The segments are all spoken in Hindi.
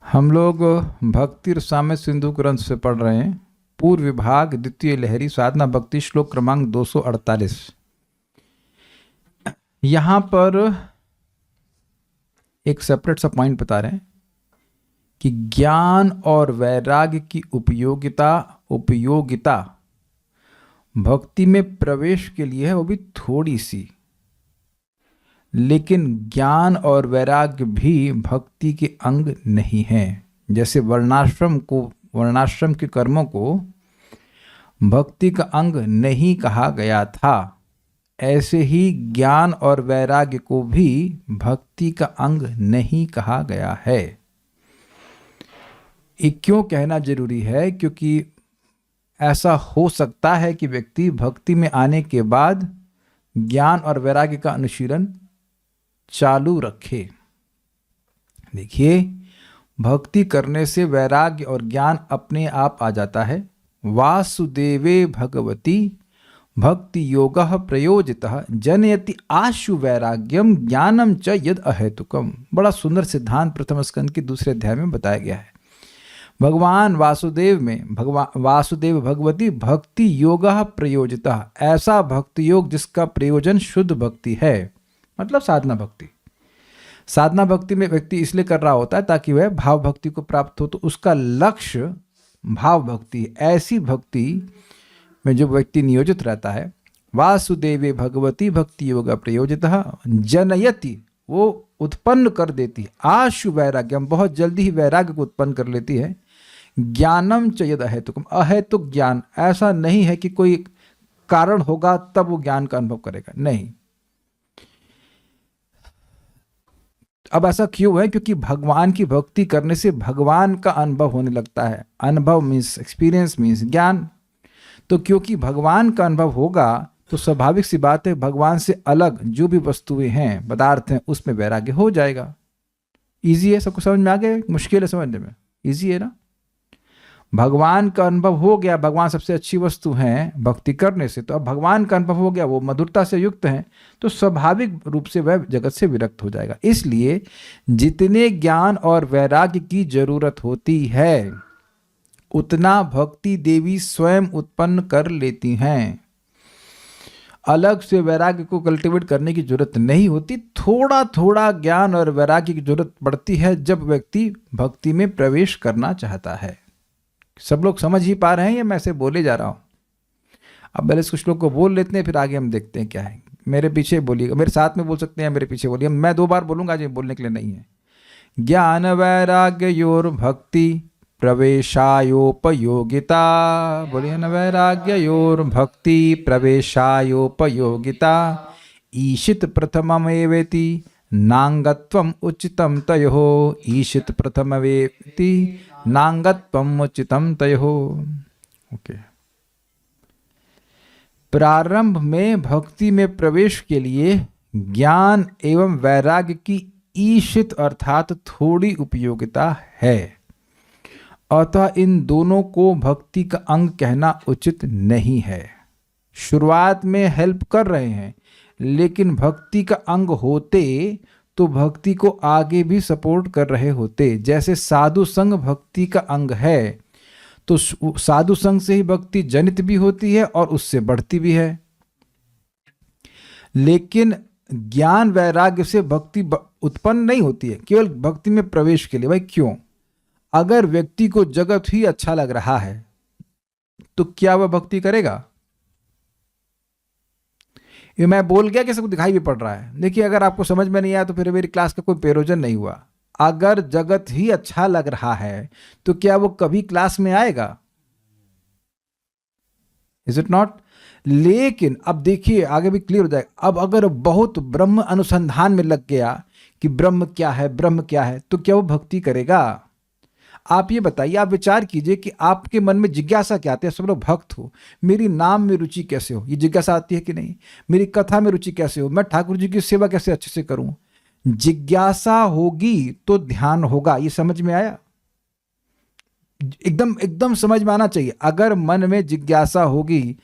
हम लोग भक्ति रसामृत सिंधु ग्रंथ से पढ़ रहे हैं। पूर्व विभाग द्वितीय लहरी साधना भक्ति श्लोक क्रमांक 248। यहाँ पर एक सेपरेट सा पॉइंट बता रहे हैं कि ज्ञान और वैराग्य की उपयोगिता भक्ति में प्रवेश के लिए है, वो भी थोड़ी सी। लेकिन ज्ञान और वैराग्य भी भक्ति के अंग नहीं हैं। जैसे वर्णाश्रम के कर्मों को भक्ति का अंग नहीं कहा गया था, ऐसे ही ज्ञान और वैराग्य को भी भक्ति का अंग नहीं कहा गया है। ये क्यों कहना जरूरी है? क्योंकि ऐसा हो सकता है कि व्यक्ति भक्ति में आने के बाद ज्ञान और वैराग्य का अनुशीलन चालू रखे। देखिए, भक्ति करने से वैराग्य और ज्ञान अपने आप आ जाता है। वासुदेवे भगवती भक्ति योगः प्रयोजितः जनयति आशु वैराग्यम ज्ञानम च यद अहेतुकम। बड़ा सुंदर सिद्धांत प्रथम स्कंद के दूसरे अध्याय में बताया गया है। भगवान वासुदेव में वासुदेव भगवती भक्ति योगः प्रयोजितः, ऐसा भक्ति योग जिसका प्रयोजन शुद्ध भक्ति है, मतलब साधना भक्ति। साधना भक्ति में व्यक्ति इसलिए कर रहा होता है ताकि वह भाव भक्ति को प्राप्त हो, तो उसका लक्ष्य भाव भक्ति। ऐसी भक्ति में जो व्यक्ति नियोजित रहता है, वासुदेवे भगवती भक्ति योग प्रयोजितः जनयति, वो उत्पन्न कर देती है आशु वैराग्यम, बहुत जल्दी ही वैराग्य को उत्पन्न कर लेती है। ज्ञानम च यद अहेतुकम, अहेतुक ज्ञान, ऐसा नहीं है कि कोई कारण होगा तब वो ज्ञान का अनुभव करेगा, नहीं। अब ऐसा क्यों है? क्योंकि भगवान की भक्ति करने से भगवान का अनुभव होने लगता है। अनुभव मीन्स एक्सपीरियंस मीन्स ज्ञान। तो क्योंकि भगवान का अनुभव होगा तो स्वाभाविक सी बात है भगवान से अलग जो भी वस्तुएं हैं, पदार्थ हैं, उसमें वैराग्य हो जाएगा। इजी है, सबको समझ में आ गया? मुश्किल है समझने में? इजी है ना? भगवान का अनुभव हो गया, भगवान सबसे अच्छी वस्तु हैं भक्ति करने से, तो अब भगवान का अनुभव हो गया, वो मधुरता से युक्त हैं, तो स्वाभाविक रूप से वह जगत से विरक्त हो जाएगा। इसलिए जितने ज्ञान और वैराग्य की जरूरत होती है उतना भक्ति देवी स्वयं उत्पन्न कर लेती हैं। अलग से वैराग्य को कल्टीवेट करने की जरूरत नहीं होती। थोड़ा थोड़ा ज्ञान और वैराग्य की जरूरत पड़ती है जब व्यक्ति भक्ति में प्रवेश करना चाहता है। सब लोग समझ ही पा रहे हैं या मैं ऐसे बोले जा रहा हूं? अब पहले इस श्लोक को बोल लेते हैं, फिर आगे हम देखते हैं क्या है। मेरे पीछे बोलिएगा, मेरे साथ में बोल सकते हैं, मेरे पीछे बोलिए। मैं 2 बार बोलूंगा, आज बोलने के लिए नहीं है। ज्ञान वैराग्य योर भक्ति प्रवेशायोपयोगिता, बोलिए न, वैराग्य योर भक्ति प्रवेशायोपयोगिता ईशित प्रथममेवेति नांगत्वम उचितम तयोः, ईशित प्रथममेवेति नांगत्वम उचितम तयोः। ओके, प्रारंभ में भक्ति में प्रवेश के लिए ज्ञान एवं वैराग्य की ईशित अर्थात थोड़ी उपयोगिता है, अतः इन दोनों को भक्ति का अंग कहना उचित नहीं है। शुरुआत में हेल्प कर रहे हैं, लेकिन भक्ति का अंग होते तो भक्ति को आगे भी सपोर्ट कर रहे होते। जैसे साधु संग भक्ति का अंग है, तो साधु संग से ही भक्ति जनित भी होती है और उससे बढ़ती भी है। लेकिन ज्ञान वैराग्य से भक्ति उत्पन्न नहीं होती है, केवल भक्ति में प्रवेश के लिए। भाई क्यों? अगर व्यक्ति को जगत ही अच्छा लग रहा है तो क्या वह भक्ति करेगा? ये मैं बोल गया कि सबको दिखाई भी पड़ रहा है। देखिए, अगर आपको समझ में नहीं आया तो फिर मेरी क्लास का कोई प्रयोजन नहीं हुआ। अगर जगत ही अच्छा लग रहा है तो क्या वो कभी क्लास में आएगा? Is it not? लेकिन अब देखिए, आगे भी क्लियर हो जाएगा। अब अगर बहुत ब्रह्म अनुसंधान में लग गया कि ब्रह्म क्या है, ब्रह्म क्या है, तो क्या वो भक्ति करेगा? आप ये बताइए, आप विचार कीजिए कि आपके मन में जिज्ञासा क्या आती है? सब लोग भक्त हो, मेरी नाम में रुचि कैसे हो, ये जिज्ञासा आती है कि नहीं? मेरी कथा में रुचि कैसे हो, मैं ठाकुर जी की सेवा कैसे अच्छे से करूं? जिज्ञासा होगी तो ध्यान होगा। ये समझ में आया? एकदम समझ में आना चाहिए। अगर मन में जिज्ञासा होगी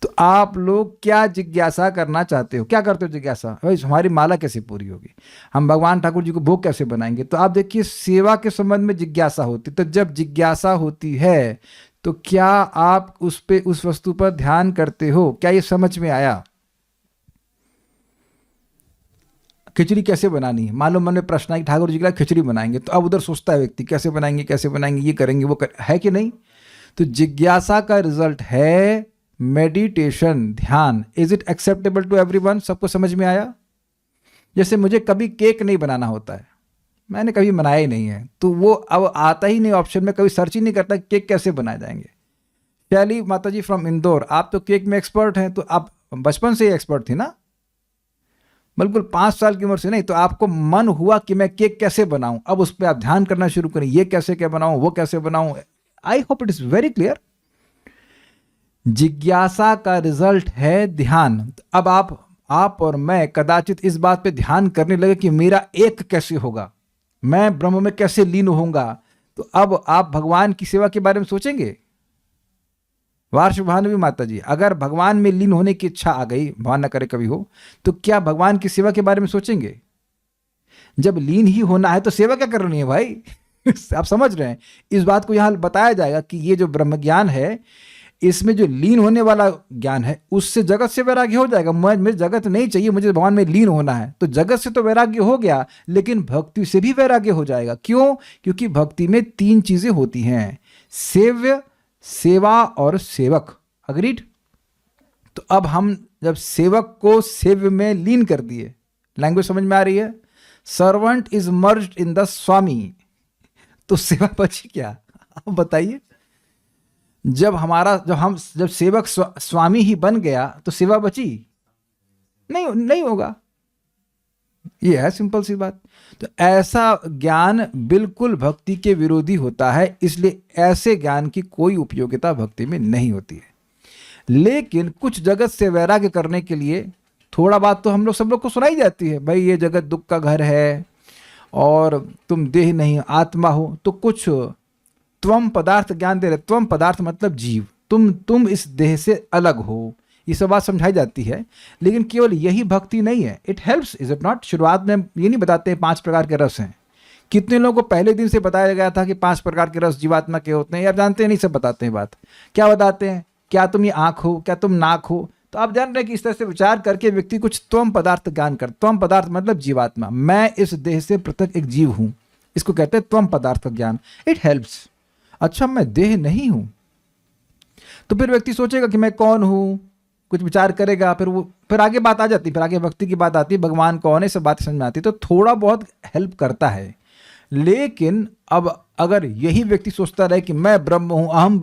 तो आप लोग क्या जिज्ञासा करना चाहते हो, क्या करते हो जिज्ञासा, भाई हमारी माला कैसे पूरी होगी, हम भगवान ठाकुर जी को भोग कैसे बनाएंगे। तो आप देखिए सेवा के संबंध में जिज्ञासा होती, तो जब जिज्ञासा होती है तो क्या आप उस पे, उस वस्तु पर ध्यान करते हो। क्या ये समझ में आया। खिचड़ी कैसे बनानी है, मालूम मन में प्रश्न है कि ठाकुर जी के लिए खिचड़ी बनाएंगे, तो अब उधर सोचता है व्यक्ति कैसे बनाएंगे कैसे बनाएंगे, ये करेंगे वो है कि नहीं। तो जिज्ञासा का रिजल्ट है मेडिटेशन, ध्यान। Is it acceptable to everyone, सबको समझ में आया। जैसे मुझे कभी केक नहीं बनाना होता है, मैंने कभी बनाया ही नहीं है, तो वो अब आता ही नहीं ऑप्शन में, कभी सर्च ही नहीं करता केक कैसे बनाए जाएंगे। शैली माता जी फ्रॉम इंदौर, आप तो केक में एक्सपर्ट हैं, तो आप बचपन से ही एक्सपर्ट थी ना, बिल्कुल 5 साल की उम्र से नहीं, तो आपको मन हुआ कि मैं केक कैसे बनाऊं, अब उस पर आप ध्यान करना शुरू करें, ये कैसे क्या बनाऊं वो कैसे बनाऊं। I hope it is very clear. जिज्ञासा का रिजल्ट है ध्यान। अब आप और मैं कदाचित इस बात पे ध्यान करने लगे कि मेरा एक कैसे होगा, मैं ब्रह्म में कैसे लीन होऊंगा, तो अब आप भगवान की सेवा के बारे में सोचेंगे। वार्ष भानुवी माता जी, अगर भगवान में लीन होने की इच्छा आ गई, भगवान न करे कभी हो, तो क्या भगवान की सेवा के बारे में सोचेंगे। जब लीन ही होना है तो सेवा क्या करनी है भाई। आप समझ रहे हैं, इस बात को यहां बताया जाएगा कि ये जो ब्रह्म ज्ञान है, इसमें जो लीन होने वाला ज्ञान है, उससे जगत से वैराग्य हो जाएगा। मुझे जगत नहीं चाहिए, मुझे भगवान में लीन होना है, तो जगत से तो वैराग्य हो गया, लेकिन भक्ति से भी वैराग्य हो जाएगा। क्यों? क्योंकि भक्ति में 3 चीजें होती हैं, सेव्य, सेवा और सेवक। अग्रीड। तो अब हम जब सेवक को सेव्य में लीन कर दिए, लैंग्वेज समझ में आ रही है, servant is merged in the swami, तो सेवा बची क्या, आप बताइए। जब सेवक स्वामी ही बन गया तो सेवा बची नहीं होगा। ये है सिंपल सी बात। तो ऐसा ज्ञान बिल्कुल भक्ति के विरोधी होता है, इसलिए ऐसे ज्ञान की कोई उपयोगिता भक्ति में नहीं होती है। लेकिन कुछ जगत से वैराग्य करने के लिए थोड़ा बात तो हम लोग सब लोग को सुनाई जाती है, भाई ये जगत दुख का घर है और तुम देह नहीं आत्मा हो, तो कुछ त्वम पदार्थ ज्ञान दे रहे। त्वम पदार्थ मतलब जीव, तुम इस देह से अलग हो, ये सब बात समझाई जाती है। लेकिन केवल यही भक्ति नहीं है, it helps, is it not. शुरुआत में ये नहीं बताते 5 प्रकार के रस हैं। कितने लोगों को पहले दिन से बताया गया था कि 5 प्रकार के रस जीवात्मा के होते हैं, आप जानते हैं नहीं, सब बताते हैं बात। क्या बताते हैं, क्या तुम ये आंख हो, क्या तुम नाक हो, तो आप जान रहे हैं कि इस तरह से विचार करके व्यक्ति कुछ त्वम पदार्थ ज्ञान कर। त्वम पदार्थ मतलब जीवात्मा, मैं इस देह से पृथक एक जीव हूं, इसको कहते हैं त्वम पदार्थ ज्ञान। It helps. अच्छा मैं देह नहीं हूं, तो फिर व्यक्ति सोचेगा कि मैं कौन हूं, कुछ विचार करेगा, फिर आगे बात आ जाती है, फिर आगे भक्ति की बात आती है, भगवान कौन है, सब बात समझ में आती है, तो थोड़ा बहुत हेल्प करता है। लेकिन अब अगर यही व्यक्ति सोचता रहे कि मैं ब्रह्म हूं, अहम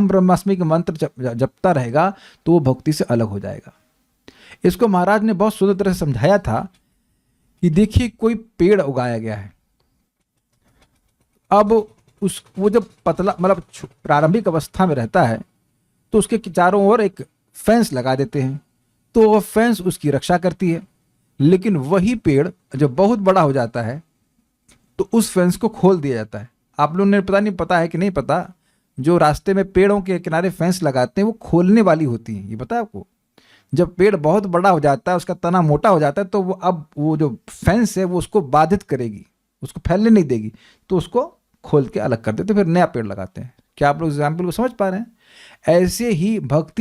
ब्रह्मास्मि के मंत्र जपता रहेगा, तो वो भक्ति से अलग हो जाएगा। इसको महाराज ने बहुत सुंदर तरह से समझाया था कि देखिए कोई पेड़ उगाया गया है, अब वो जब पतला मतलब प्रारंभिक अवस्था में रहता है, तो उसके चारों ओर एक फेंस लगा देते हैं, तो वह फेंस उसकी रक्षा करती है। लेकिन वही पेड़ जब बहुत बड़ा हो जाता है तो उस फेंस को खोल दिया जाता है। आप लोगों ने पता है कि नहीं पता, जो रास्ते में पेड़ों के किनारे फेंस लगाते हैं वो खोलने वाली होती हैं, ये पता है आपको। जब पेड़ बहुत बड़ा हो जाता है, उसका तना मोटा हो जाता है, तो वो जो फेंस है वो उसको बाधित करेगी, उसको फैलने नहीं देगी, तो उसको खोल के अलग कर देते, फिर नया पेड़ लगाते हैं। क्या आप लोग एग्जाम्पल को समझ पा रहे हैं। ऐसे ही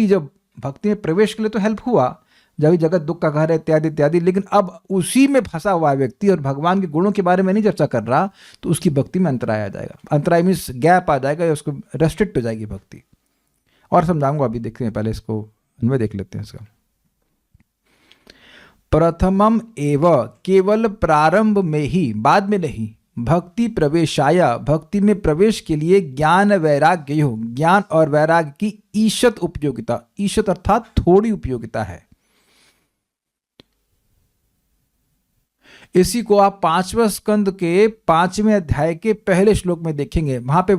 जब भक्ति में प्रवेश के लिए तो हेल्प हुआ, जब जगत दुख का घर है इत्यादि इत्यादि, लेकिन अब उसी में फंसा हुआ है व्यक्ति और भगवान के गुणों के बारे में नहीं चर्चा कर रहा, तो उसकी भक्ति में अंतराय आ जाएगा। अंतराय मीन्स गैप आ जाएगा, या उसको रेस्ट्रिक्ट हो जाएगी भक्ति। और समझाऊंगा, अभी देखते हैं, पहले इसको अन्वय देख लेते हैं इसका। प्रथमम एव, केवल प्रारंभ में ही, बाद में नहीं, भक्ति प्रवेशाया, भक्ति में प्रवेश के लिए ज्ञान वैराग्य हो, ज्ञान और वैराग्य की ईशत उपयोगिता, ईशत अर्थात थोड़ी उपयोगिता है। इसी को आप 5वें स्कंद के 5वें अध्याय के पहले श्लोक में देखेंगे। वहां पे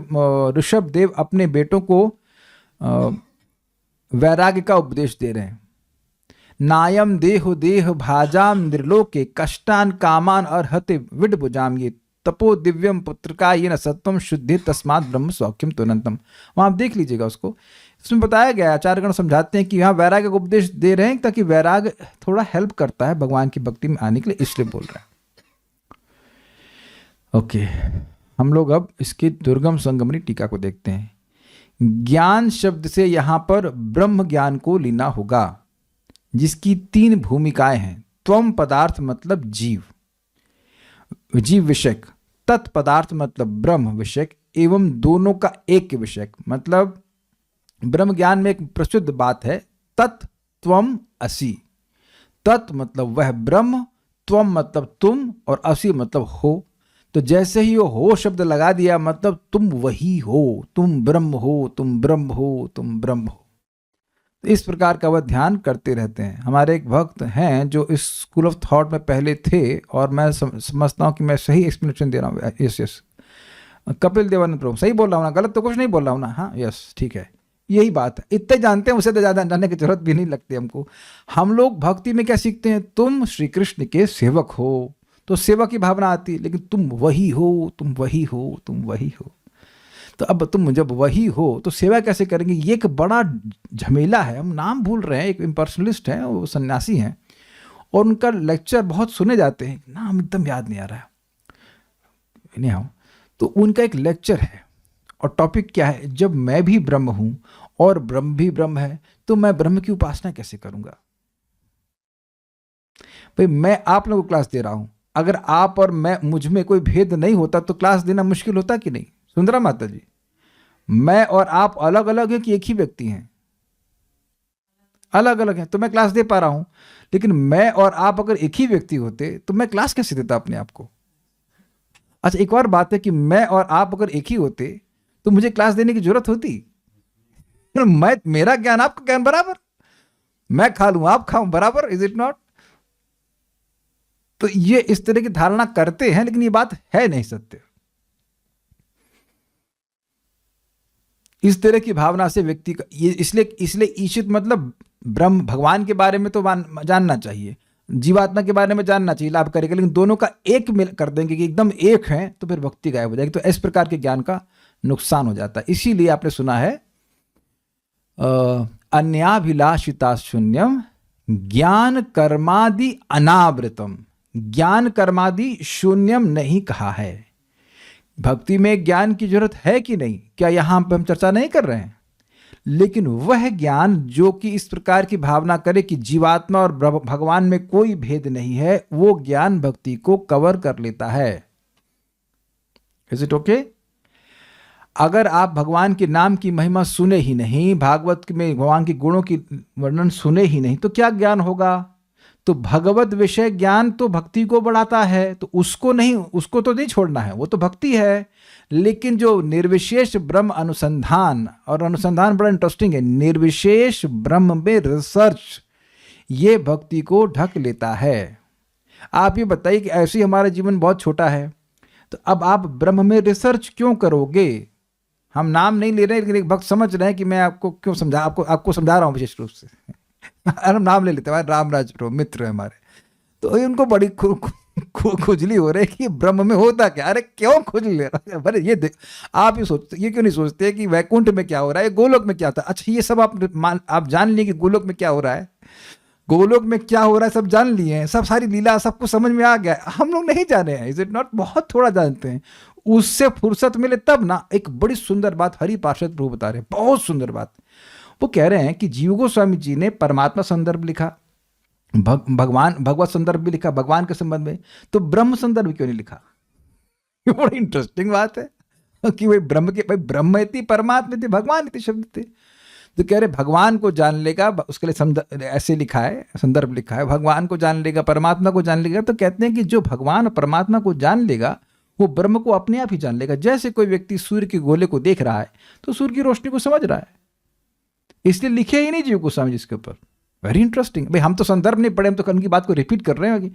ऋषभ देव अपने बेटों को वैराग्य का उपदेश दे रहे हैं। नायम देह भाजाम निर्लोके कष्टान कामान और हते विड भुजाम, ये तपो दिव्यम पुत्र का ये न सत्वम शुद्धि तस्मात् ब्रह्म सौख्यम तुरंतम। वहां आप देख लीजिएगा उसको। उसमें बताया गया, आचार्यगण समझाते हैं कि यहाँ वैराग्य का उपदेश दे रहे हैं ताकि वैराग्य थोड़ा हेल्प करता है भगवान की भक्ति में आने के लिए, इसलिए बोल रहे हैं। ओके, हम लोग अब इसकी दुर्गम संगमनी टीका को देखते हैं। ज्ञान शब्द से यहाँ पर ब्रह्म ज्ञान को लेना होगा, जिसकी 3 भूमिकाएं हैं। त्वम पदार्थ मतलब जीव, जीव विषयक, तत्पदार्थ मतलब ब्रह्म विषयक, एवं दोनों का एक विषयक। मतलब ब्रह्म ज्ञान में एक प्रसिद्ध बात है, तत् त्वम असि। तत् मतलब वह ब्रह्म, त्वम मतलब तुम, और असि मतलब हो। तो जैसे ही वो हो शब्द लगा दिया, मतलब तुम वही हो, तुम ब्रह्म हो, तुम ब्रह्म हो, तुम ब्रह्म हो। तो इस प्रकार का वह ध्यान करते रहते हैं। हमारे एक भक्त हैं जो इस स्कूल ऑफ थॉट में पहले थे, और मैं समझता हूँ कि मैं सही एक्सप्लेनेशन दे रहा हूँ। यस, कपिल देवानंद प्रभु, सही बोल रहा हूँ ना? गलत तो कुछ नहीं बोल रहा हूँ ना? हाँ, यस, ठीक है, यही बात है। इतने जानते हैं, उसे तो ज़्यादा जानने की जरूरत भी नहीं लगती हमको। हम लोग भक्ति में क्या सीखते हैं? तुम श्री कृष्ण के सेवक हो, तो सेवा की भावना आती है, लेकिन तुम वही हो, तुम वही हो, तुम वही हो। तो अब तुम जब वही हो तो सेवा कैसे करेंगे? ये एक बड़ा झमेला है। हम नाम भूल रहे हैं, एक इम्पर्सनलिस्ट हैं, वो सन्यासी हैं, और उनका लेक्चर बहुत सुने जाते हैं, नाम एकदम याद नहीं आ रहा है, नहीं हाँ। तो उनका एक लेक्चर है, और टॉपिक क्या है? जब मैं भी ब्रह्म हूं और ब्रह्म भी ब्रह्म है, तो मैं ब्रह्म की उपासना कैसे करूंगा? भाई, मैं आप लोगों को क्लास दे रहा हूं, अगर आप और मैं, मुझ में कोई भेद नहीं होता तो क्लास देना मुश्किल होता कि नहीं? सुंदरा माता जी, मैं और आप अलग अलग हैं कि एक ही व्यक्ति हैं? अलग अलग हैं, तो मैं क्लास दे पा रहा हूं। लेकिन मैं और आप अगर एक ही व्यक्ति होते तो मैं क्लास कैसे देता अपने आप को? अच्छा, एक और बात है कि मैं और आप अगर एक ही होते तो मुझे क्लास देने की जरूरत होती? मैं, मेरा ज्ञान आपका ज्ञान बराबर, मैं खा लूं आप खाऊं बराबर, इज इट नॉट? तो ये इस तरह की धारणा करते हैं, लेकिन ये बात है नहीं सत्य। इस तरह की भावना से व्यक्ति का ये, इसलिए ईशित मतलब ब्रह्म भगवान के बारे में तो जानना चाहिए, जीवात्मा के बारे में जानना चाहिए, लाभ करेगा, लेकिन दोनों का एक मिल कर देंगे कि एकदम एक है, तो फिर भक्ति गायब हो जाएगी। तो इस प्रकार के ज्ञान का नुकसान हो जाता है। इसीलिए आपने सुना है अन्याभिलाषिता शून्यम ज्ञान कर्मादि अनावृतम। ज्ञान कर्मादि शून्यम नहीं कहा है। भक्ति में ज्ञान की जरूरत है कि नहीं, क्या यहां पर हम चर्चा नहीं कर रहे हैं? लेकिन वह ज्ञान जो कि इस प्रकार की भावना करे कि जीवात्मा और भगवान में कोई भेद नहीं है, वो ज्ञान भक्ति को कवर कर लेता है। Is it okay? अगर आप भगवान के नाम की महिमा सुने ही नहीं, भागवत में भगवान के गुणों की वर्णन सुने ही नहीं, तो क्या ज्ञान होगा? तो भगवत विषय ज्ञान तो भक्ति को बढ़ाता है, तो उसको तो नहीं छोड़ना है, वो तो भक्ति है। लेकिन जो निर्विशेष ब्रह्म अनुसंधान, और अनुसंधान बड़ा इंटरेस्टिंग है, निर्विशेष ब्रह्म में रिसर्च, ये भक्ति को ढक लेता है। आप ये बताइए कि ऐसे ही हमारा जीवन बहुत छोटा है, तो अब आप ब्रह्म में रिसर्च क्यों करोगे? हम नाम नहीं ले रहे, लेकिन एक भक्त समझ रहे हैं कि मैं आपको क्यों समझा, आपको समझा रहा हूं विशेष रूप से। हम नाम ले लेते हैं, रामराज प्रो मित्र है हमारे, तो उनको बड़ी खुजली हो रही है कि ब्रह्म में होता क्या। अरे क्यों खुजली ले रहा है? अरे ये देख, आप ये सोचते, ये क्यों नहीं सोचते कि वैकुंठ में क्या हो रहा है, गोलोक में क्या होता है? अच्छा, ये सब आप जान लिए कि गोलोक में क्या हो रहा है, गोलोक में क्या हो रहा है सब जान लिए हैं, सब सारी लीला सबको समझ में आ गया। हम लोग नहीं जाने हैं, इज इट नॉट? बहुत थोड़ा जानते हैं। उससे फुर्सत मिले तब ना। एक बड़ी सुंदर बात हरि पार्षद प्रभु बता रहे हैं, बहुत सुंदर बात। वो कह रहे हैं कि जीव गोस्वामी जी ने परमात्मा संदर्भ लिखा, भगवत संदर्भ भी लिखा भगवान के संबंध में, तो ब्रह्म संदर्भ क्यों नहीं लिखा? ये बड़ी इंटरेस्टिंग बात है कि भाई ब्रह्म के, भाई ब्रह्म इति परमात्मा इति भगवान इति शब्द थे। तो कह रहे भगवान को जान लेगा, उसके लिए ऐसे लिखा है, संदर्भ लिखा है, भगवान को जान लेगा, परमात्मा को जान लेगा। तो कहते हैं कि जो भगवान और परमात्मा को जान लेगा, वो ब्रह्म को अपने आप ही जान लेगा। जैसे कोई व्यक्ति सूर्य के गोले को देख रहा है तो सूर्य की रोशनी को समझ रहा है, इसलिए लिखे ही नहीं जीव गोस्वामी जी इसके ऊपर। Very interesting. भाई हम तो संदर्भ नहीं पढ़े, हम तो उनकी बात को रिपीट कर रहे हैं कि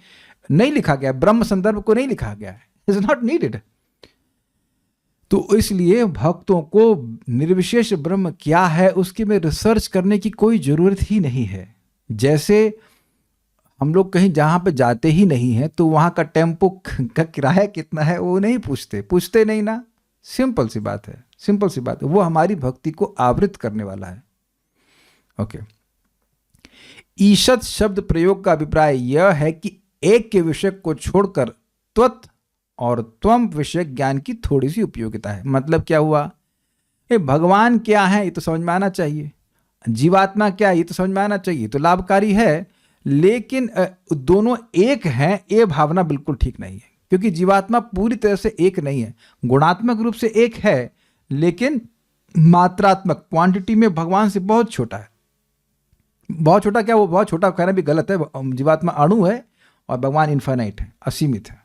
नहीं लिखा गया, ब्रह्म संदर्भ को नहीं लिखा गया है, इज नॉट नीडेड। तो इसलिए भक्तों को निर्विशेष ब्रह्म क्या है उसके में रिसर्च करने की कोई जरूरत ही नहीं है। जैसे हम लोग कहीं जहां पे जाते ही नहीं है तो वहां का टेम्पो का किराया कितना है वो नहीं पूछते नहीं ना। सिंपल सी बात है, सिंपल सी बात है। वो हमारी भक्ति को आवृत करने वाला है, ओके। ईषत् शब्द प्रयोग का अभिप्राय यह है कि एक के विषय को छोड़कर त्वत् और त्वम विषय ज्ञान की थोड़ी सी उपयोगिता है। मतलब क्या हुआ, ये भगवान क्या है ये तो समझ में आना चाहिए, जीवात्मा क्या है ये तो समझ में आना चाहिए, तो लाभकारी है, लेकिन दोनों एक हैं ये भावना बिल्कुल ठीक नहीं है, क्योंकि जीवात्मा पूरी तरह से एक नहीं है। गुणात्मक रूप से एक है, लेकिन मात्रात्मक क्वांटिटी में भगवान से बहुत छोटा है। बहुत छोटा क्या, वो बहुत छोटा कहना भी गलत है। जीवात्मा अणु है और भगवान इन्फाइनाइट है, असीमित है।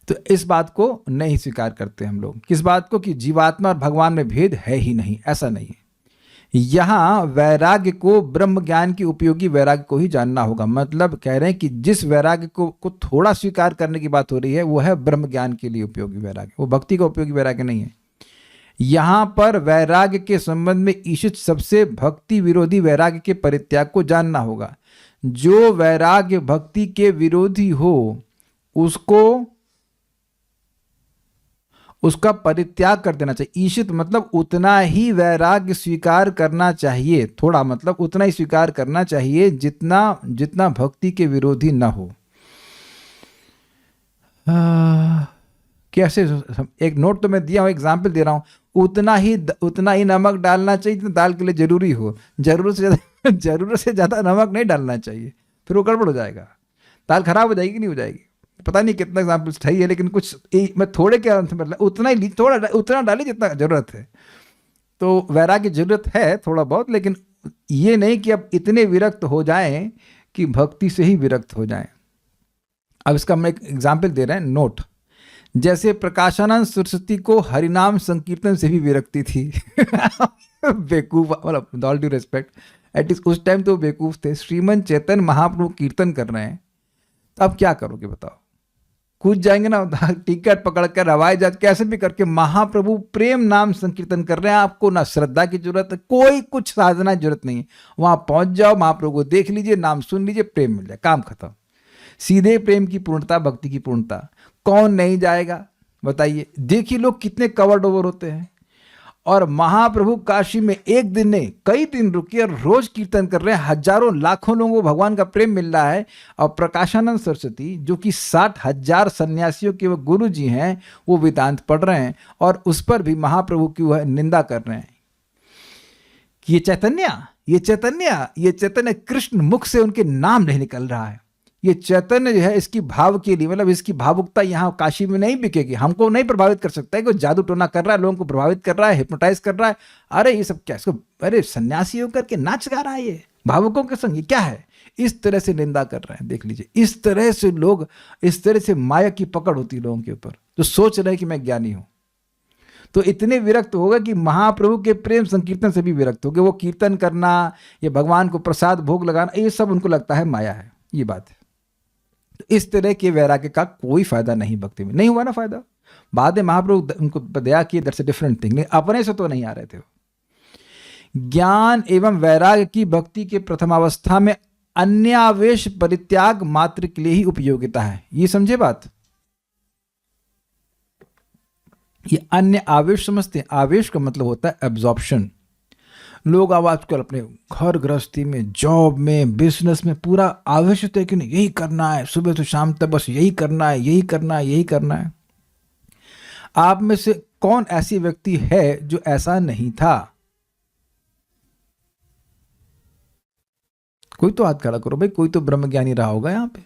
तो इस बात को नहीं स्वीकार करते हम लोग। किस बात को, कि जीवात्मा और भगवान में भेद है ही नहीं, ऐसा नहीं है। यहाँ वैराग्य को ब्रह्म ज्ञान की उपयोगी वैराग्य को ही जानना होगा। मतलब कह रहे हैं कि जिस वैराग्य को थोड़ा स्वीकार करने की बात हो रही है वो है ब्रह्म ज्ञान के लिए उपयोगी वैराग्य, वो भक्ति का उपयोगी वैराग्य नहीं है। यहाँ पर वैराग्य के संबंध में ईशित सबसे भक्ति विरोधी वैराग्य के परित्याग को जानना होगा। जो वैराग्य भक्ति के विरोधी हो उसका परित्याग कर देना चाहिए। ईशित मतलब उतना ही वैराग्य स्वीकार करना चाहिए, थोड़ा मतलब उतना ही स्वीकार करना चाहिए जितना भक्ति के विरोधी ना हो। कैसे, एक नोट तो मैं दिया हूँ, एग्जाम्पल दे रहा हूँ। उतना ही नमक डालना चाहिए जितना दाल के लिए जरूरी हो। जरूरत से ज्यादा नमक नहीं डालना चाहिए, फिर वो गड़बड़ हो जाएगा, दाल खराब हो जाएगी, नहीं हो जाएगी। पता नहीं कितना एग्जाम्पल सही है, लेकिन कुछ मैं थोड़े के अंत में उतना डाली जितना जरूरत है। तो वैराग्य जरूरत है थोड़ा बहुत, लेकिन ये नहीं कि अब इतने विरक्त हो जाएं कि भक्ति से ही विरक्त हो जाएं। अब इसका मैं एक एग्जाम्पल दे रहे हैं, नोट। जैसे प्रकाशानंद सरस्वती को हरिनाम संकीर्तन से भी विरक्ति थी। बेवकूफ, मतलब with all due respect, at least उस टाइम तो बेवकूफ थे। श्रीमन चैतन्य महाप्रभु कीर्तन कर रहे हैं, तो अब क्या करोगे बताओ? कूद जाएंगे ना, टिकट पकड़ कर हवाई जहाज कैसे भी करके। महाप्रभु प्रेम नाम संकीर्तन कर रहे हैं, आपको ना श्रद्धा की जरूरत है, कोई कुछ साधना की जरूरत नहीं है। वहां पहुंच जाओ, महाप्रभु को देख लीजिए, नाम सुन लीजिए, प्रेम मिल जाए, काम खत्म। सीधे प्रेम की पूर्णता, भक्ति की पूर्णता। कौन नहीं जाएगा बताइए? देखिए लोग कितने कवर्ड ओवर होते हैं। और महाप्रभु काशी में एक दिन नहीं कई दिन रुके और रोज कीर्तन कर रहे हैं, हजारों लाखों लोगों को भगवान का प्रेम मिल रहा है। और प्रकाशानंद सरस्वती जो कि 60,000 सन्यासियों के वो गुरु जी हैं, वो वेदांत पढ़ रहे हैं और उस पर भी महाप्रभु की वह निंदा कर रहे हैं कि ये चैतन्य कृष्ण मुख से उनके नाम नहीं निकल रहा है। ये चैतन्य जो है इसकी भाव के लिए, मतलब इसकी भावुकता यहाँ काशी में नहीं बिकेगी, हमको नहीं प्रभावित कर सकता है कि जादू टोना कर रहा है, लोगों को प्रभावित कर रहा है, हिप्नोटाइज कर रहा है। अरे ये सब क्या, इसको अरे सन्यासी होकर के नाच गा रहा है, ये भावुकों के संग, ये क्या है? इस तरह से निंदा कर रहे हैं। देख लीजिए, इस तरह से लोग, इस तरह से माया की पकड़ होती है लोगों के ऊपर, जो सोच रहे हैं कि मैं ज्ञानी हूं। तो इतने विरक्त होगा कि महाप्रभु के प्रेम संकीर्तन से भी विरक्त हो गए। वो कीर्तन करना, ये भगवान को प्रसाद भोग लगाना, ये सब उनको लगता है माया है, ये बात है। इस तरह के वैराग्य का कोई फायदा नहीं, भक्ति में नहीं हुआ ना फायदा। बाद में महाप्रभु उनको दया किए, दैट्स अ डिफरेंट थिंग, अपने से तो नहीं आ रहे थे। ज्ञान एवं वैराग्य की भक्ति के प्रथमावस्था में अन्य आवेश परित्याग मात्र के लिए ही उपयोगिता है। ये समझे बात? ये अन्य आवेश समझते हैं? आवेश का मतलब होता है एब्जॉर्प्शन। लोग अब आजकल अपने घर गृहस्थी में, जॉब में, बिजनेस में पूरा आवेश होते हैं कि नहीं यही करना है, सुबह से शाम तक बस यही करना है, यही करना है, यही करना है। आप में से कौन ऐसी व्यक्ति है जो ऐसा नहीं था? कोई तो हाथ खड़ा करो भाई, कोई तो ब्रह्मज्ञानी रहा होगा यहाँ पे।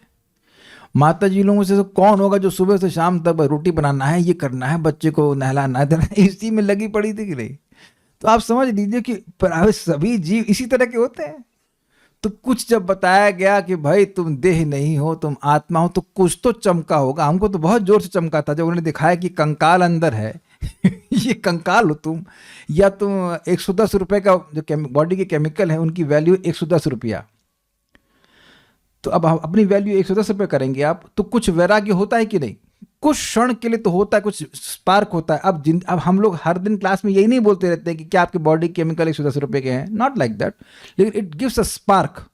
माता जी लोगों से तो कौन होगा जो सुबह से शाम तक रोटी बनाना है, ये करना है, बच्चे को नहलाना है, इसी में लगी पड़ी थी कि नहीं? तो आप समझ लीजिए कि सभी जीव इसी तरह के होते हैं। तो कुछ जब बताया गया कि भाई तुम देह नहीं हो, तुम आत्मा हो, तो कुछ तो चमका होगा। हमको तो बहुत जोर से चमका था जब उन्होंने दिखाया कि कंकाल अंदर है। ये कंकाल हो तुम, या तुम 110 रुपए का जो बॉडी के केमिकल है उनकी वैल्यू 110 रुपया। तो अब हम अपनी वैल्यू 110 रुपये करेंगे आप, तो कुछ वैराग्य होता है कि नहीं? कुछ क्षण के लिए तो होता है, कुछ स्पार्क होता है। अब हम लोग हर दिन क्लास में यही नहीं बोलते रहते हैं कि क्या आपके बॉडी केमिकल 110 रुपये के हैं, नॉट लाइक दैट, लेकिन इट गिव्स अ स्पार्क।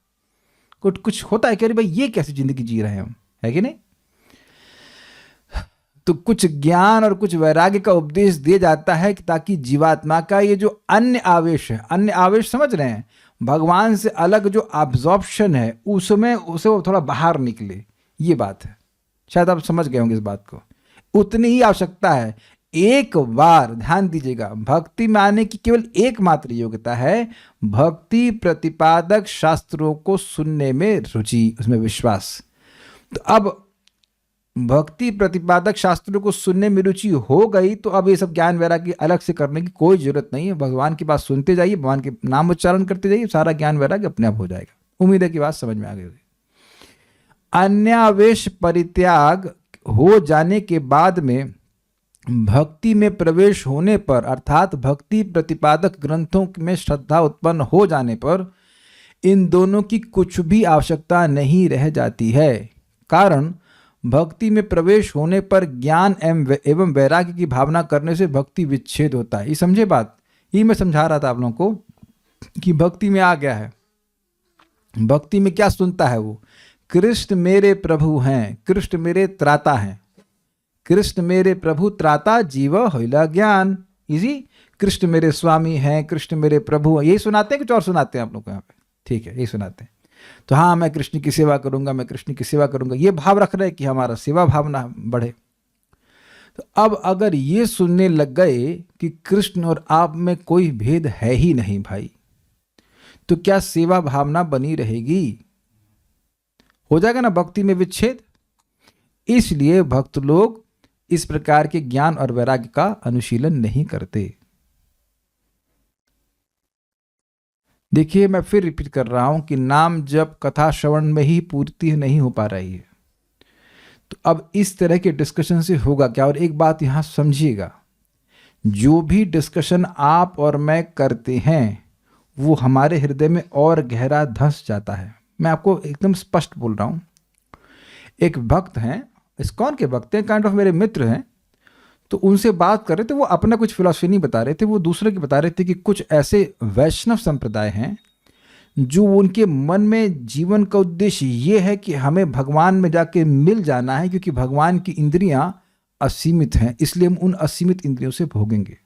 कुछ होता है कि अरे भाई ये कैसी जिंदगी जी रहे हैं हम, है कि नहीं? तो कुछ ज्ञान और कुछ वैराग्य का उपदेश दिया जाता है कि ताकि जीवात्मा का ये जो अन्य आवेश है, अन्य आवेश समझ रहे हैं, भगवान से अलग जो अब्जॉर्प्शन है उसमें उसे वो थोड़ा बाहर निकले। ये बात है, शायद आप समझ गए होंगे इस बात को। उतनी ही आवश्यकता है। एक बार ध्यान दीजिएगा, भक्ति में आने की केवल एकमात्र योग्यता है भक्ति प्रतिपादक शास्त्रों को सुनने में रुचि, उसमें विश्वास। तो अब भक्ति प्रतिपादक शास्त्रों को सुनने में रुचि हो गई तो अब ये सब ज्ञान वैराग्य अलग से करने की कोई जरूरत नहीं है। भगवान की बात सुनते जाइए, भगवान के नाम उच्चारण करते जाइए, सारा ज्ञान वैराग्य अपने आप हो जाएगा। उम्मीद है कि बात समझ में आ गई होगी। अन्यावेश परित्याग हो जाने के बाद में भक्ति में प्रवेश होने पर, अर्थात भक्ति प्रतिपादक ग्रंथों में श्रद्धा उत्पन्न हो जाने पर इन दोनों की कुछ भी आवश्यकता नहीं रह जाती है। कारण भक्ति में प्रवेश होने पर ज्ञान एवं वैराग्य की भावना करने से भक्ति विच्छेद होता है। ये समझे बात? ये मैं समझा रहा था आप लोगों को कि भक्ति में आ गया है, भक्ति में क्या सुनता है वो, कृष्ण मेरे प्रभु हैं, कृष्ण मेरे त्राता हैं, कृष्ण मेरे प्रभु त्राता जीव होइला ज्ञान। इजी, कृष्ण मेरे स्वामी हैं, कृष्ण मेरे प्रभु हैं। यही सुनाते हैं, कुछ और सुनाते हैं आप लोग को यहाँ पे? ठीक है, यही सुनाते हैं। तो हाँ, मैं कृष्ण की सेवा करूंगा, मैं कृष्ण की सेवा करूंगा, ये भाव रख रहे हैं कि हमारा सेवा भावना बढ़े। तो अब अगर ये सुनने लग गए कि कृष्ण और आप में कोई भेद है ही नहीं भाई, तो क्या सेवा भावना बनी रहेगी? हो जाएगा ना भक्ति में विच्छेद। इसलिए भक्त लोग इस प्रकार के ज्ञान और वैराग्य का अनुशीलन नहीं करते। देखिए, मैं फिर रिपीट कर रहा हूं कि नाम जप कथा श्रवण में ही पूर्ति नहीं हो पा रही है। तो अब इस तरह के डिस्कशन से होगा क्या? और एक बात यहां समझिएगा, जो भी डिस्कशन आप और मैं करते हैं वो हमारे हृदय में और गहरा धंस जाता है। मैं आपको एकदम स्पष्ट बोल रहा हूं। एक भक्त हैं, इस्कॉन के भक्त हैं, काइंड ऑफ मेरे मित्र हैं, तो उनसे बात कर रहे थे। वो अपना कुछ फिलॉसफी नहीं बता रहे थे, वो दूसरे की बता रहे थे कि कुछ ऐसे वैष्णव संप्रदाय हैं जो उनके मन में जीवन का उद्देश्य ये है कि हमें भगवान में जाके मिल जाना है, क्योंकि भगवान की इंद्रियां असीमित हैं, इसलिए हम उन असीमित इंद्रियों से भोगेंगे।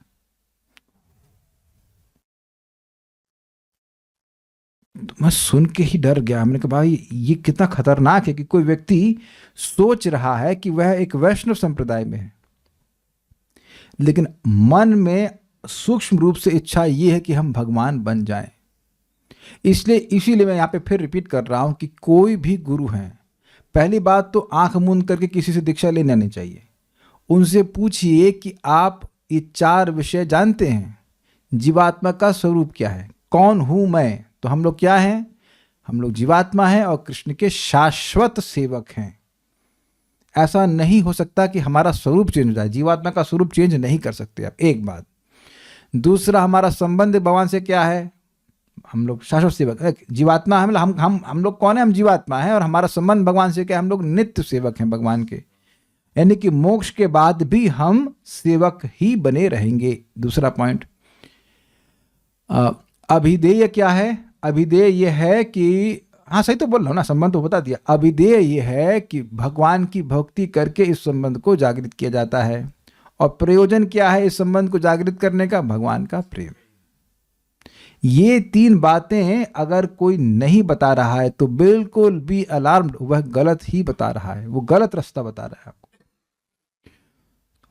तो मैं सुन के ही डर गया। हमने कहा भाई ये कितना खतरनाक है कि कोई व्यक्ति सोच रहा है कि वह एक वैष्णव संप्रदाय में है, लेकिन मन में सूक्ष्म रूप से इच्छा ये है कि हम भगवान बन जाएं। इसीलिए मैं यहाँ पे फिर रिपीट कर रहा हूँ कि कोई भी गुरु हैं, पहली बात तो आंख मूंद करके किसी से दीक्षा लेना नहीं चाहिए। उनसे पूछिए कि आप ये 4 विषय जानते हैं? जीवात्मा का स्वरूप क्या है? कौन हूँ मैं? तो हम लोग क्या हैं? हम लोग जीवात्मा हैं और कृष्ण के शाश्वत सेवक हैं। ऐसा नहीं हो सकता कि हमारा स्वरूप चेंज हो जाए। जीवात्मा का स्वरूप चेंज नहीं कर सकते आप, एक बात। दूसरा, हमारा संबंध भगवान से क्या है? हम लोग शाश्वत सेवक, जीवात्मा हम लोग कौन है? हम जीवात्मा हैं और हमारा संबंध भगवान से क्या है? हम लोग नित्य सेवक हैं भगवान के, यानी कि मोक्ष के बाद भी हम सेवक ही बने रहेंगे। दूसरा पॉइंट, अभिधेय क्या है? अभिधेय ये है कि, हाँ सही तो बोल रहा हूँ ना, संबंध तो बता दिया। अभिधेय ये है कि भगवान की भक्ति करके इस संबंध को जागृत किया जाता है। और प्रयोजन क्या है इस संबंध को जागृत करने का? भगवान का प्रेम। ये 3 बातें अगर कोई नहीं बता रहा है तो बिल्कुल भी अलार्म्ड, वह गलत ही बता रहा है, वो गलत रास्ता बता रहा है आपको।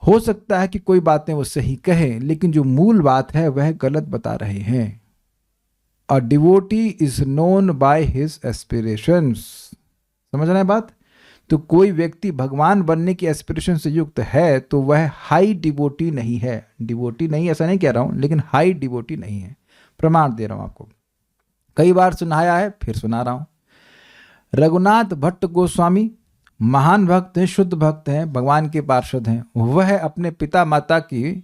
हो सकता है कि कोई बातें वो सही कहे, लेकिन जो मूल बात है वह गलत बता रहे हैं। A devotee is known by his aspirations। समझ रहे हैं बात? तो कोई व्यक्ति भगवान बनने की एस्पिरेशन से युक्त है तो वह हाई डिवोटी नहीं है। डिवोटी नहीं, ऐसा नहीं कह रहा हूं, लेकिन हाई डिवोटी नहीं है। प्रमाण दे रहा हूं आपको, कई बार सुनाया है, फिर सुना रहा हूं। रघुनाथ भट्ट गोस्वामी महान भक्त हैं, शुद्ध भक्त हैं, भगवान के पार्षद हैं। वह अपने पिता माता की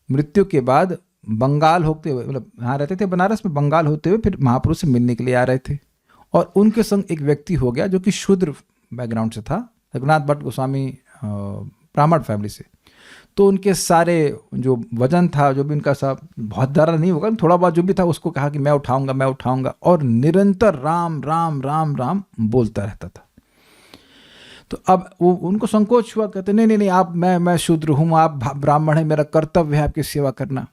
मृत्यु के बाद बंगाल होते हुए, मतलब यहाँ रहते थे बनारस में, बंगाल होते हुए फिर महापुरुष से मिलने के लिए आ रहे थे, और उनके संग एक व्यक्ति हो गया जो कि शूद्र बैकग्राउंड से था। रघुनाथ भट्ट गोस्वामी ब्राह्मण फैमिली से। तो उनके सारे जो वजन था, जो भी उनका सब, बहुत ज़्यादा नहीं होगा, थोड़ा बहुत जो भी था, उसको कहा कि मैं उठाऊंगा मैं उठाऊंगा, और निरंतर राम राम राम राम बोलता रहता था। तो अब वो उनको संकोच हुआ, कहते नहीं नहीं नहीं, आप मैं शूद्र हूँ, आप ब्राह्मण हैं, मेरा कर्तव्य है आपकी सेवा करना।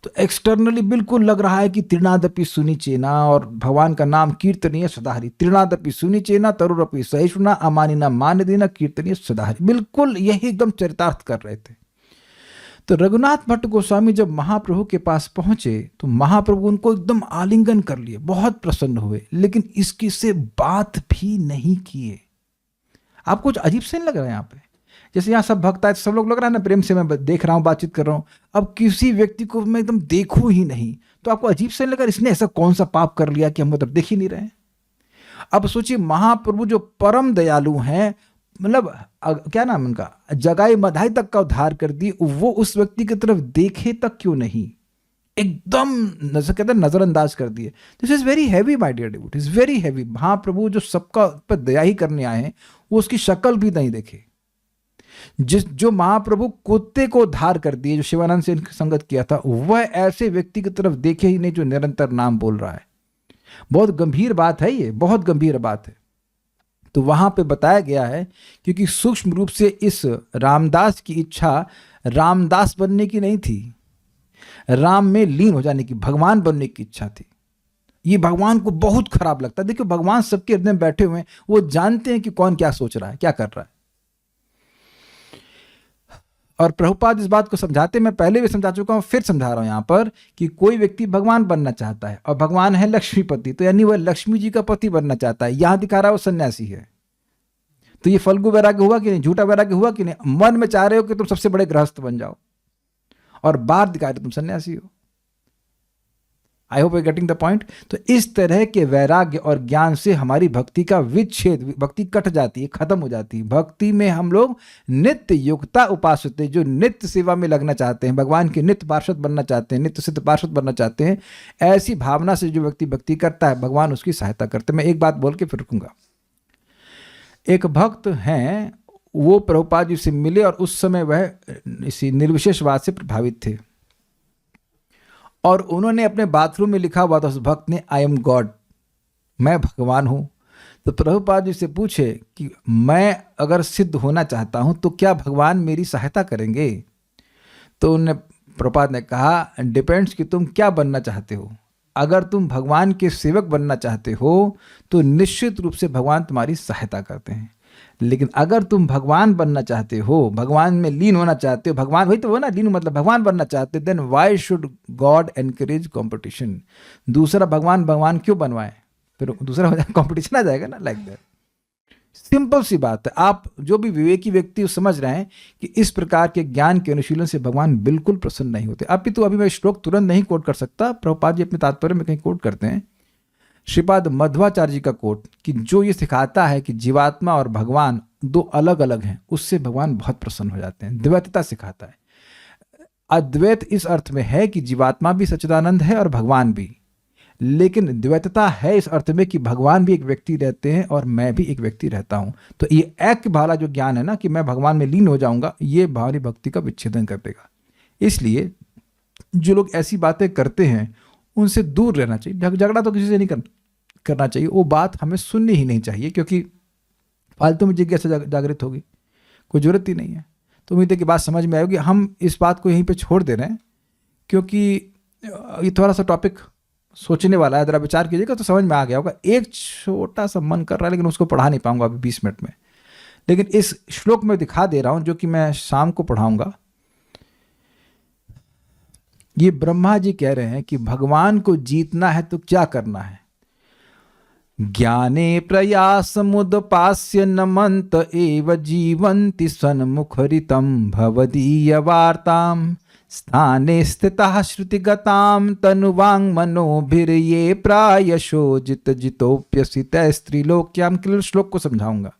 तो एक्सटर्नली बिल्कुल लग रहा है कि तृणादपि सुनिचेना, और भगवान का नाम कीर्तनीय सदाहरि, तृणादपि सुनिचेना तरुरपि सहिष्णुना अमानिना मान्यदीना कीर्तनीय सदाहरि, बिल्कुल यही एकदम चरितार्थ कर रहे थे। तो रघुनाथ भट्ट गोस्वामी जब महाप्रभु के पास पहुंचे तो महाप्रभु उनको एकदम आलिंगन कर लिए, बहुत प्रसन्न हुए, लेकिन इसकी से बात भी नहीं किए। आपको कुछ अजीब से नहीं लग रहा है यहाँ पे? जैसे यहाँ सब भक्त आए, सब लोग लग रहा है ना प्रेम से मैं देख रहा हूँ, बातचीत कर रहा हूँ, अब किसी व्यक्ति को मैं एकदम देखूं ही नहीं, तो आपको अजीब से नहीं लगा इसने ऐसा कौन सा पाप कर लिया कि हम मतलब देख ही नहीं रहे हैं? अब सोचिए, महाप्रभु जो परम दयालु हैं, मतलब क्या नाम उनका, जगाई मधाई तक का उद्धार कर दी, वो उस व्यक्ति की तरफ देखे तक क्यों नहीं, एकदम नजर कहते नजरअंदाज कर दिए। This is very heavy my dear devotee, is very heavy. Mahaprabhu जो सबका पर दया ही करने आए हैं, वो उसकी शक्ल भी नहीं देखे। जो महाप्रभु कुत्ते को उद्धार कर दिए, जो शिवानंद से संगत किया था, वह ऐसे व्यक्ति की तरफ देखे ही नहीं जो निरंतर नाम बोल रहा है। बहुत गंभीर बात है ये, बहुत गंभीर बात है। तो वहां पे बताया गया है, क्योंकि सूक्ष्म रूप से इस रामदास की इच्छा रामदास बनने की नहीं थी, राम में लीन हो जाने की, भगवान बनने की इच्छा थी। ये भगवान को बहुत खराब लगता है। देखिए, भगवान सबके हृदय में बैठे हुए हैं, वो जानते हैं कि कौन क्या सोच रहा है, क्या कर रहा है। और प्रभुपाद इस बात को समझाते, मैं पहले भी समझा चुका हूं, फिर समझा रहा हूं यहां पर, कि कोई व्यक्ति भगवान बनना चाहता है और भगवान है लक्ष्मीपति, तो यानी वह लक्ष्मी जी का पति बनना चाहता है। यहां दिखा रहा है वो सन्यासी है। तो ये फल्गु वैराग्य हुआ कि नहीं, झूठा वैराग्य हुआ कि नहीं? मन में चाह रहे हो कि तुम सबसे बड़े गृहस्थ बन जाओ, और बाहर दिखा रहे तुम सन्यासी हो। I hope you getting the point. तो इस तरह के वैराग्य और ज्ञान से हमारी भक्ति का विच्छेद, भक्ति कट जाती है, खत्म हो जाती है। भक्ति में हम लोग नित्य युक्ता उपासते, जो नित्य सेवा में लगना चाहते हैं, भगवान के नित्य पार्षद बनना चाहते हैं, नित्य सिद्ध पार्षद बनना चाहते हैं, ऐसी भावना से जो व्यक्ति भक्ति करता है, भगवान उसकी सहायता करते हैं। मैं एक बात बोल के फिर रुकूंगा। एक भक्त हैं, वो प्रभुपाद जी से मिले और उस समय वह इसी निर्विशेषवाद से प्रभावित थे, और उन्होंने अपने बाथरूम में लिखा हुआ था उस भक्त ने, आई एम गॉड, मैं भगवान हूं। तो प्रभुपाद जी से पूछे कि मैं अगर सिद्ध होना चाहता हूं तो क्या भगवान मेरी सहायता करेंगे? तो उन्हें प्रभुपाद ने कहा, डिपेंड्स कि तुम क्या बनना चाहते हो। अगर तुम भगवान के सेवक बनना चाहते हो तो निश्चित रूप से भगवान तुम्हारी सहायता करते हैं, लेकिन अगर तुम भगवान बनना चाहते हो, भगवान में लीन होना चाहते हो, भगवान वही तो हो ना, लीन मतलब भगवान बनना चाहते, then why should God encourage competition? दूसरा भगवान भगवान क्यों बनवाए? फिर दूसरा कंपटीशन आ जाएगा ना, लाइक दैट। सिंपल सी बात है। आप जो भी विवेकी व्यक्ति समझ रहे हैं कि इस प्रकार के ज्ञान के अनुशीलन से भगवान बिल्कुल प्रसन्न नहीं होते। अभी मैं श्लोक तुरंत नहीं कोट कर सकता, प्रभुपाद जी अपने तात्पर्य में कहीं कोट करते हैं, श्रीपाद मध्वाचार्य जी का कोट, कि जो ये सिखाता है कि जीवात्मा और भगवान दो अलग अलग हैं, उससे भगवान बहुत प्रसन्न हो जाते हैं। द्वैतता सिखाता है। अद्वैत इस अर्थ में है कि जीवात्मा भी सच्चिदानंद है और भगवान भी, लेकिन द्वैतता है इस अर्थ में कि भगवान भी एक व्यक्ति रहते हैं और मैं भी एक व्यक्ति रहता हूं। तो ये ऐक्य वाला जो ज्ञान है ना, कि मैं भगवान में लीन हो जाऊंगा, ये भारी भक्ति का विच्छेदन कर देगा। इसलिए जो लोग ऐसी बातें करते हैं उनसे दूर रहना चाहिए। झगड़ा तो किसी से नहीं करना चाहिए, वो बात हमें सुननी ही नहीं चाहिए, क्योंकि फालतू में जिज्ञासा जागृत होगी, कोई जरूरत ही नहीं है। तो उम्मीद है कि बात समझ में आएगी। हम इस बात को यहीं पे छोड़ दे रहे हैं, क्योंकि ये थोड़ा सा टॉपिक सोचने वाला है। ज़रा विचार कीजिएगा तो समझ में आ गया होगा। एक छोटा सा मन कर रहा है, लेकिन उसको पढ़ा नहीं पाऊंगा अभी 20 मिनट में, लेकिन इस श्लोक में दिखा दे रहा हूं, जो कि मैं शाम को पढ़ाऊंगा। ये ब्रह्मा जी कह रहे हैं कि भगवान को जीतना है तो क्या करना है। ज्ञाने प्रयासमुदपास्य नमन्त एव जीवन्ति सन्मुखरितं भवदीय वार्तां स्थाने स्थितः श्रुतिगतां तनुवांग मनोभिर्ये प्रायशो जितोप्यसित स्त्रीलोक्याम। केवल श्लोक को समझाऊंगा।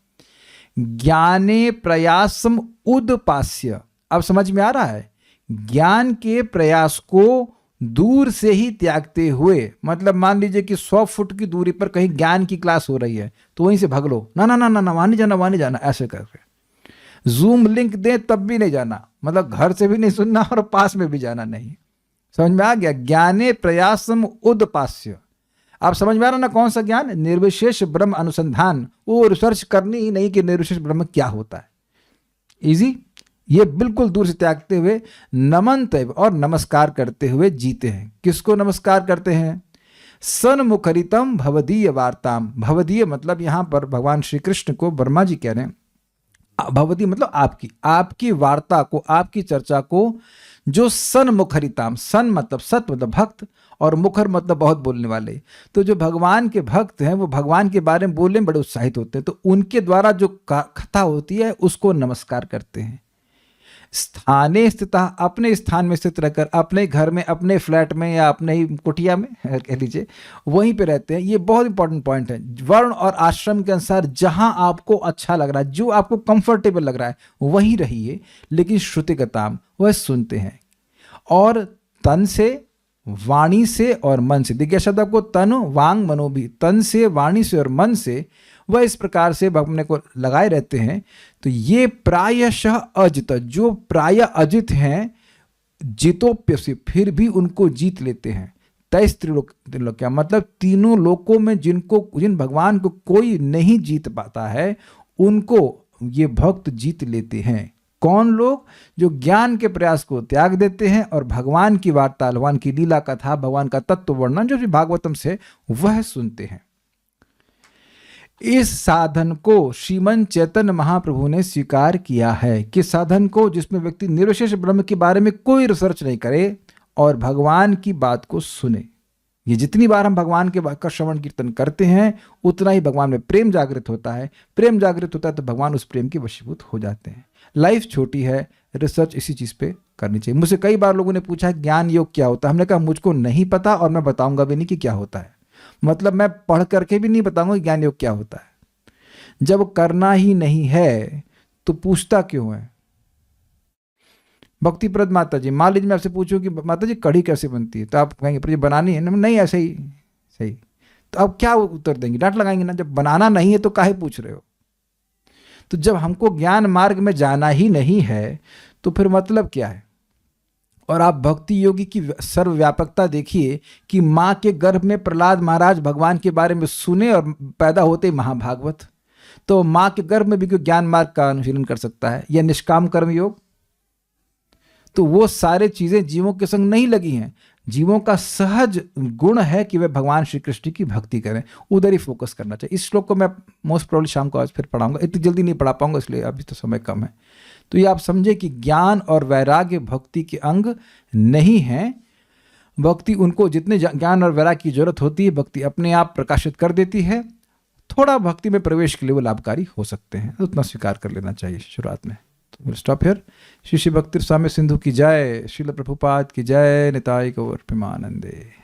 ज्ञाने प्रयासम उदपास्य, अब समझ में आ रहा है? ज्ञान के प्रयास को दूर से ही त्यागते हुए, मतलब मान लीजिए कि 100 फुट की दूरी पर कहीं ज्ञान की क्लास हो रही है तो वहीं से भाग लो, ना ना ना ना ना, वहां नहीं जाना, ऐसे करके जूम लिंक दे तब भी नहीं जाना, मतलब घर से भी नहीं सुनना और पास में भी जाना नहीं। समझ में आ गया? ज्ञाने प्रयासम उदपास्य। आप समझ में आ रहा ना कौन सा ज्ञान? निर्विशेष ब्रह्म अनुसंधान। वो रिसर्च करनी ही नहीं कि निर्विशेष ब्रह्म क्या होता है। इजी, ये बिल्कुल दूर से त्यागते हुए नमनते और नमस्कार करते हुए जीते हैं। किसको नमस्कार करते हैं? सन्मुखरितम भवदीय वार्ताम। भवदीय मतलब यहां पर भगवान श्री कृष्ण को ब्रह्मा जी कह रहे हैं। भवदीय मतलब आपकी वार्ता को, आपकी चर्चा को, जो सन्मुखरिताम, सन मतलब सत मतलब भक्त, और मुखर मतलब बहुत बोलने वाले। तो जो भगवान के भक्त हैं वो भगवान के बारे में बोलने में बड़े उत्साहित होते हैं, तो उनके द्वारा जो कथा होती है उसको नमस्कार करते हैं। स्थाने स्थित, अपने स्थान में स्थित रहकर, अपने घर में, अपने फ्लैट में या अपने ही कुटिया में कह लीजिए, वहीं पे रहते हैं। ये बहुत इंपॉर्टेंट पॉइंट है। वर्ण और आश्रम के अनुसार जहां आपको अच्छा लग रहा है, जो आपको कंफर्टेबल लग रहा है वहीं रहिए, लेकिन श्रुतिगताम, वह सुनते हैं। और तन से, वाणी से और मन से, देखिए शब्द आपको तन वांग मनो भी, तन से, वाणी से और मन से वह इस प्रकार से अपने को लगाए रहते हैं। तो ये प्रायशः अजित, जो प्राय अजित हैं, जितोप्य से, फिर भी उनको जीत लेते हैं। तैस त्रिलोक, क्या मतलब? तीनों लोकों में जिन भगवान को कोई नहीं जीत पाता है, उनको ये भक्त जीत लेते हैं। कौन लोग? जो ज्ञान के प्रयास को त्याग देते हैं और भगवान की वार्ता, भगवान की लीला कथा, भगवान का तत्व वर्णन जो भी भागवतम से, वह सुनते हैं। इस साधन को श्रीमन चैतन्य महाप्रभु ने स्वीकार किया है। किस साधन को? जिसमें व्यक्ति निर्विशेष ब्रह्म के बारे में कोई रिसर्च नहीं करे और भगवान की बात को सुने। ये जितनी बार हम भगवान के का श्रवण कीर्तन करते हैं, उतना ही भगवान में प्रेम जागृत होता है। प्रेम जागृत होता है तो भगवान उस प्रेम के वशीभूत हो जाते हैं। लाइफ छोटी है, रिसर्च इसी चीज पे करनी चाहिए। मुझसे कई बार लोगों ने पूछा ज्ञान योग क्या होता है। हमने कहा मुझको नहीं पता और मैं बताऊंगा भी नहीं कि क्या होता है। मतलब मैं पढ़ करके भी नहीं बताऊंगा कि ज्ञान योग क्या होता है। जब करना ही नहीं है तो पूछता क्यों है? भक्तिप्रद माता जी, मान लीजिए मैं आपसे पूछूं कि माता जी कढ़ी कैसे बनती है, तो आप कहेंगे पर ये बनानी है ना, नहीं ऐसे ही सही। तो अब क्या उत्तर देंगे? डांट लगाएंगे ना। जब बनाना नहीं है तो काहे पूछ रहे हो? तो जब हमको ज्ञान मार्ग में जाना ही नहीं है तो फिर मतलब क्या है? और आप भक्ति योगी की सर्वव्यापकता देखिए कि माँ के गर्भ में प्रहलाद महाराज भगवान के बारे में सुने और पैदा होते ही महाभागवत। तो माँ के गर्भ में भी कोई ज्ञान मार्ग का अनुशीलन कर सकता है, या निष्काम कर्म योग। तो वो सारे चीजें जीवों के संग नहीं लगी हैं। जीवों का सहज गुण है कि वे भगवान श्री कृष्ण की भक्ति करें, उधर ही फोकस करना चाहिए। इस श्लोक को मैं मोस्ट प्रोबेबली शाम को आज फिर पढ़ाऊंगा, इतनी जल्दी नहीं पढ़ा पाऊंगा इसलिए, अभी तो समय कम है। तो ये आप समझे कि ज्ञान और वैराग्य भक्ति के अंग नहीं हैं। भक्ति उनको जितने ज्ञान और वैराग्य की जरूरत होती है, भक्ति अपने आप प्रकाशित कर देती है। थोड़ा भक्ति में प्रवेश के लिए वो लाभकारी हो सकते हैं, उतना स्वीकार कर लेना चाहिए शुरुआत में। तो will stop here. Shri Shri भक्ति स्वामी सिंधु की जय, श्रील प्रभुपाद की जय, निताई गौर प्रेमानंदे।